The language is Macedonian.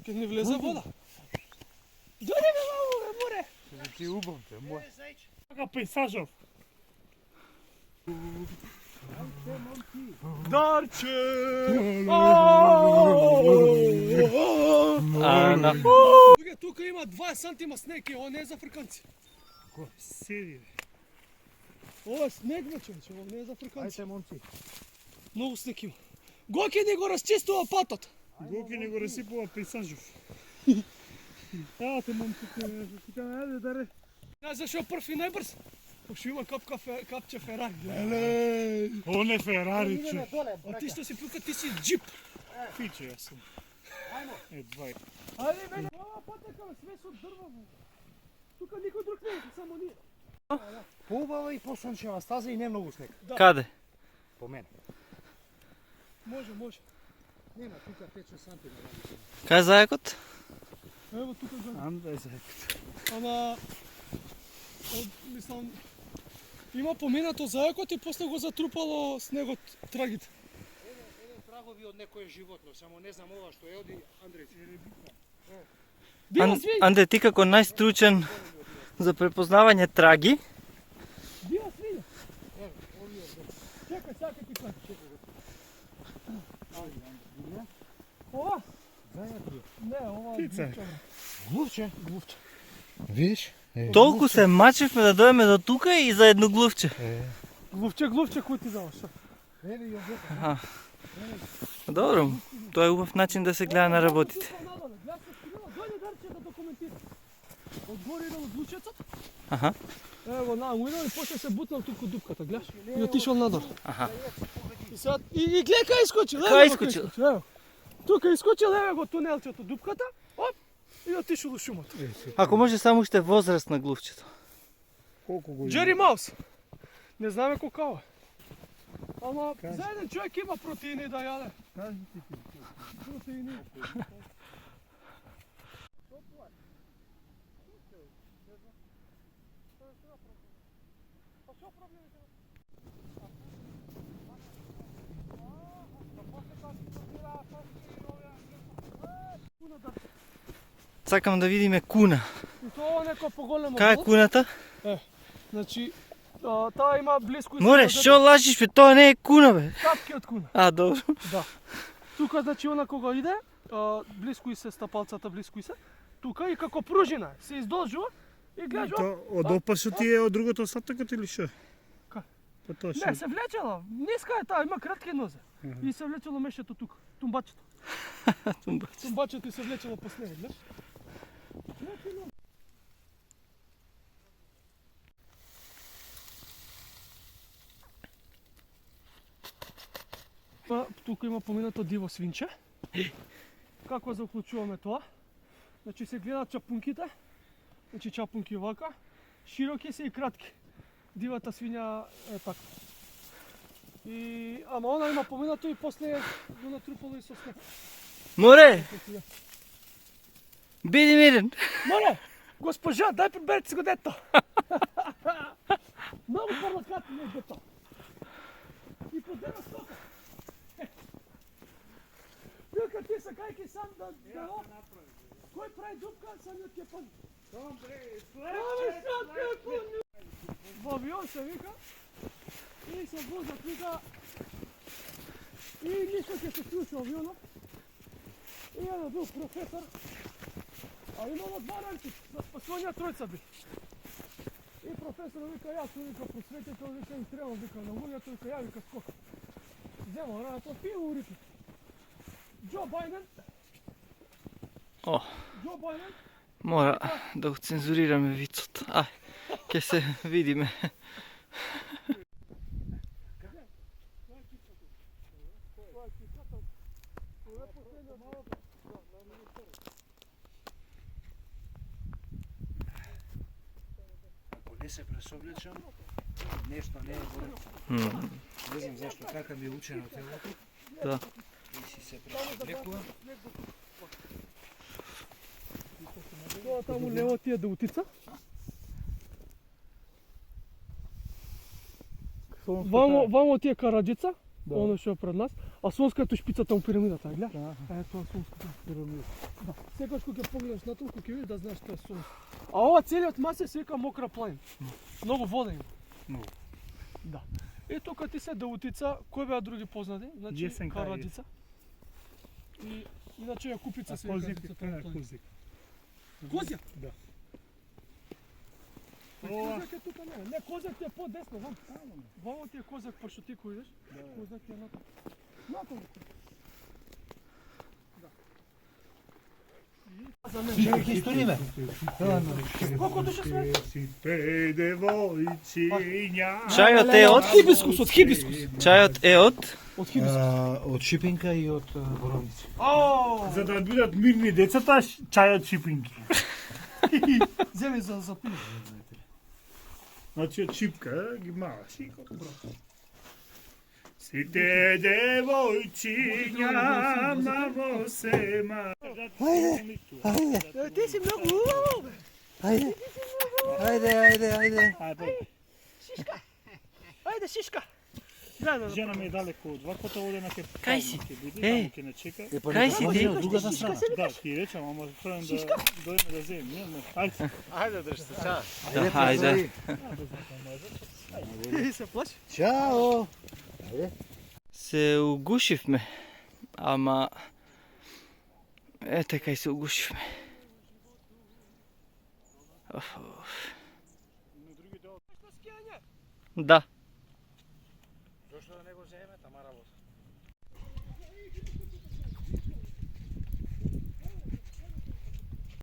Când ne влезе вода. Дори бе, мамо, бе, море! Да ти убав, бе, море. Така пейсажов. Дарче! Тук има 2 сантима снег и он не е за африканци. Седи, бе. Ovo je sneg, човече, ovo не е за африканци. Ajde, momci. Много снег има. Гоки не го разчистува патот. Гоки не го разсипува пейсажов. Елате, момците, айде, даре. Знаеш защо е пръв и най-бърз? Ще има капче Ферари. Леле! Он е Ферари, че. А ти ще си пука, ти си джип. Фиче, аз съм. Едва е. Айде, мене! Ова пътека ме смес от дърва. Тук никой друг не е, само ние. По-убава и по-слънчева стаза и не много снег. Да. Каде? По мен. Може, може. Нема, тук 5-6 см. Кај е заекот? Ево тук горе. Ам да е заекът. Ама... Мислам... Има поминато заекот и после го затрупало снегот трагите. Еден прагови од некое животно, само не знам ова што е оди Андреј. Бива свиња! Анде, ти како најстручен за препознавање траги, Бива свиња! Чекай, чакай ти кажа. Ова? Не, ова е Птица. глувче. Глувче. Видиш? толку се мачевме да дојдеме до тука и за едно глувче. Глувче, кој ти дава што? Еве и овде. Аха. Добро, тоа е убав начин да се гледа на работите. Дојде Дарче да документира. Одгоре идел од лучецот. Аха. Ево, му идел и после се бутнал туку дупката, гледаш? И отишол надор. Аха. И сега, и гледа кај искочил, Кај искочил? Ево. Тука искочил, еве го тунелчето, дупката, оп, и отишол у шумата. Ако може само уште возраст на глувчето. Колко го Джери Маус. Не знаме колкава. Ама за еден човек има протеини да јаде. Кажи ти ти. Протеини. Сакам да видиме куна. И тоа е некој поголемо. Кај е куната? Значи, таа има близко и Море, што лажиш бе, тоа не е куна бе. капки од куна. А, добро. Да. Тука значи она кога иде, близко и се стапалцата, близко и се. Тука и како пружина се издолжува и гледаш. То од опашот ти е од другото сатокот или што? Кај? Па тоа Не, што? се влечела. Ниска е таа, има кратки нозе. И се влечело мешето тука, тумбачето. Тумбачето и се влечело по снега, гледаш? Тука има поминато диво свинче. Како заклучуваме тоа? Значи се гледат чапунките. Значи чапунки овака. Широки се и кратки. Дивата свиња е така. И ама она има поминато и после го натрупало и со снег. Море, биди мирен. Море! Госпожа, дай приберете си го дето! Много парлакатно е дето. И подема стока. Билка, ти са кайки сам да... Кой прави дупка, самиот ќе пълни. В авион се вика и се возат вика и нищо ќе се случи авионот. И едно бил професор, а имало 2 ранки, за спасување тројца би. И професор вика, јас вика просветител, вика им треба, вика на луѓето, вика ја вика скока. Зема раната, пие урите. Джо Бајден. О, Джо Бајден. мора да го цензурираме вицот. Ај, ќе се видиме. Ако не се пресоблечам, нешто не е горе. Не знам зашто така ми е учено телото. Да. И си се пресоблекува. Тоа таму лево ти е да утица. Вамо ти е Караджица. Оно што е пред нас. А сонската шпицата у пирамидата, гледа? Да. Тоа сонската пирамида. Да. Секогаш кога ќе погледнеш на тоа, кога ќе видиш да знаеш тоа е сонце. А ова целиот мас е сека мокра планина. Многу вода има. Многу. Да. И тука ти се Даутица, кои беа други познати? Значи Јесенка Караджица. И иначе ја Купица А се Козик, вика тоа е планина. Козик. Козјак? Да. Ова... Козак е тука не Козак ти е по-десно, вам. Вамо ти е Козак, па што ти кој идеш? Козак ти е на... Наколу. Да. За мен. Чекай, ќе сториме. Колко души сме? Сите девојчиња. Чајот е од? Хибискус, од хибискус. Чајот е од? Од хибискус. Од шипинка и од боровници. За да бидат мирни децата, чајот шипинки. Земи за пиво. Значи од шипка ги маваш и како Сите девојчиња мамо се ма. Ти си многу убаво, бе. Ајде. Ајде, шишка. Да. Жена ми е далеко од вакото, оде на ке Кај си? ќе биде, Еј. таму ќе не чека. Кај си ти? Од другата страна. Да, ти речам, ама требам да дојдеме да земем. Не, ајде. Да, хајде. Се плаши. Чао. Се угушивме. Ама... Ете кај се угушивме. Да. Зошто да не го земеме, тама работа?